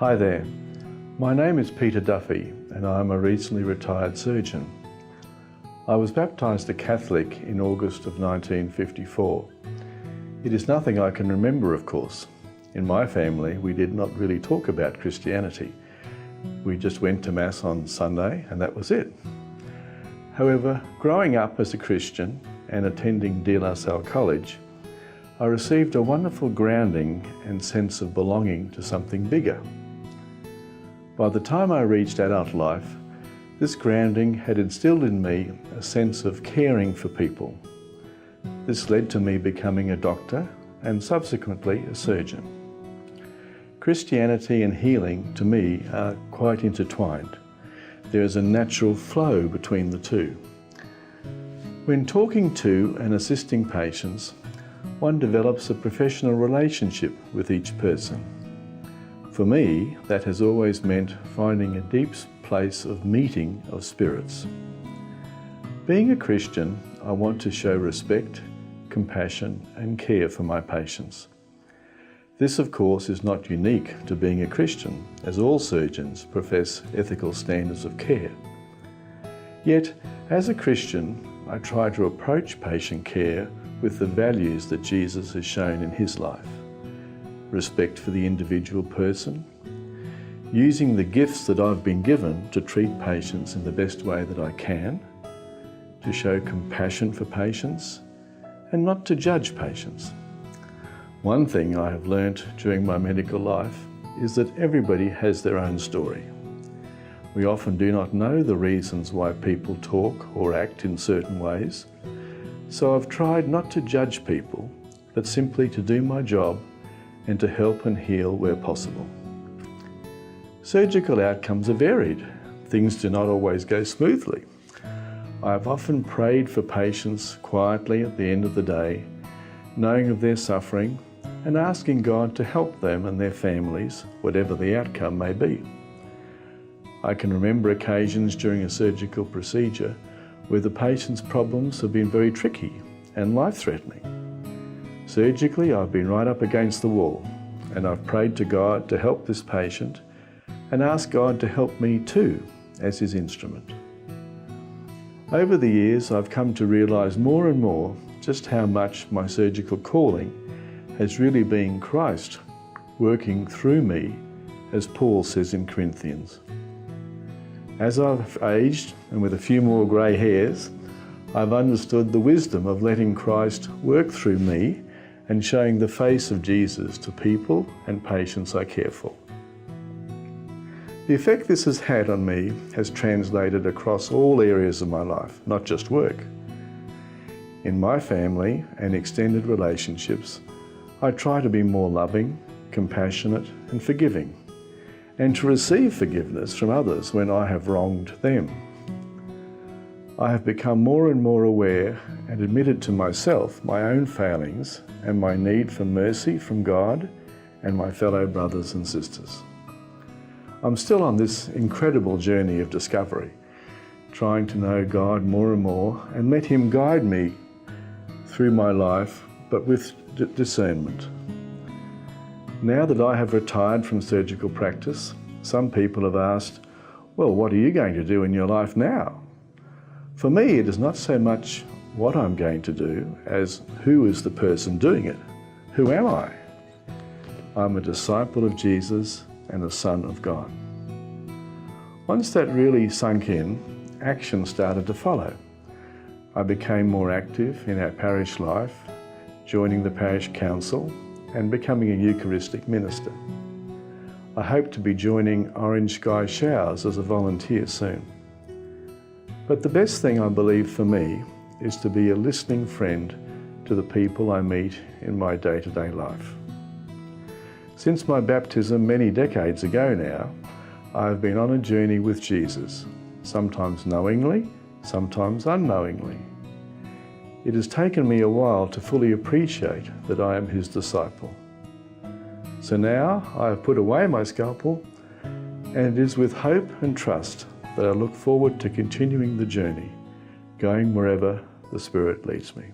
Hi there, my name is Peter Duffy and I am a recently retired surgeon. I was baptised a Catholic in August of 1954. It is nothing I can remember, of course. In my family, we did not really talk about Christianity. We just went to Mass on Sunday and that was it. However, growing up as a Christian and attending De La Salle College, I received a wonderful grounding and sense of belonging to something bigger. By the time I reached adult life, this grounding had instilled in me a sense of caring for people. This led to me becoming a doctor and subsequently a surgeon. Christianity and healing, to me, are quite intertwined. There is a natural flow between the two. When talking to and assisting patients, one develops a professional relationship with each person. For me, that has always meant finding a deep place of meeting of spirits. Being a Christian, I want to show respect, compassion and care for my patients. This, of course, is not unique to being a Christian, as all surgeons profess ethical standards of care. Yet, as a Christian, I try to approach patient care with the values that Jesus has shown in his life. Respect for the individual person, using the gifts that I've been given to treat patients in the best way that I can, to show compassion for patients, and not to judge patients. One thing I have learnt during my medical life is that everybody has their own story. We often do not know the reasons why people talk or act in certain ways, so I've tried not to judge people, but simply to do my job and to help and heal where possible. Surgical outcomes are varied. Things do not always go smoothly. I've often prayed for patients quietly at the end of the day, knowing of their suffering and asking God to help them and their families, whatever the outcome may be. I can remember occasions during a surgical procedure where the patient's problems have been very tricky and life-threatening. Surgically, I've been right up against the wall and I've prayed to God to help this patient and asked God to help me too as his instrument. Over the years, I've come to realise more and more just how much my surgical calling has really been Christ working through me, as Paul says in Corinthians. As I've aged and with a few more grey hairs, I've understood the wisdom of letting Christ work through me and showing the face of Jesus to people and patients I care for. The effect this has had on me has translated across all areas of my life, not just work. In my family and extended relationships, I try to be more loving, compassionate and forgiving, and to receive forgiveness from others when I have wronged them. I have become more and more aware and admitted to myself my own failings and my need for mercy from God and my fellow brothers and sisters. I'm still on this incredible journey of discovery, trying to know God more and more and let him guide me through my life, but with discernment. Now that I have retired from surgical practice, some people have asked, well, what are you going to do in your life now? For me, it is not so much what I'm going to do as who is the person doing it. Who am I? I'm a disciple of Jesus and a son of God. Once that really sunk in, action started to follow. I became more active in our parish life, joining the parish council and becoming a Eucharistic minister. I hope to be joining Orange Sky Showers as a volunteer soon. But the best thing I believe for me is to be a listening friend to the people I meet in my day-to-day life. Since my baptism many decades ago now, I have been on a journey with Jesus, sometimes knowingly, sometimes unknowingly. It has taken me a while to fully appreciate that I am his disciple. So now I have put away my scalpel, and it is with hope and trust that I look forward to continuing the journey, going wherever the Spirit leads me.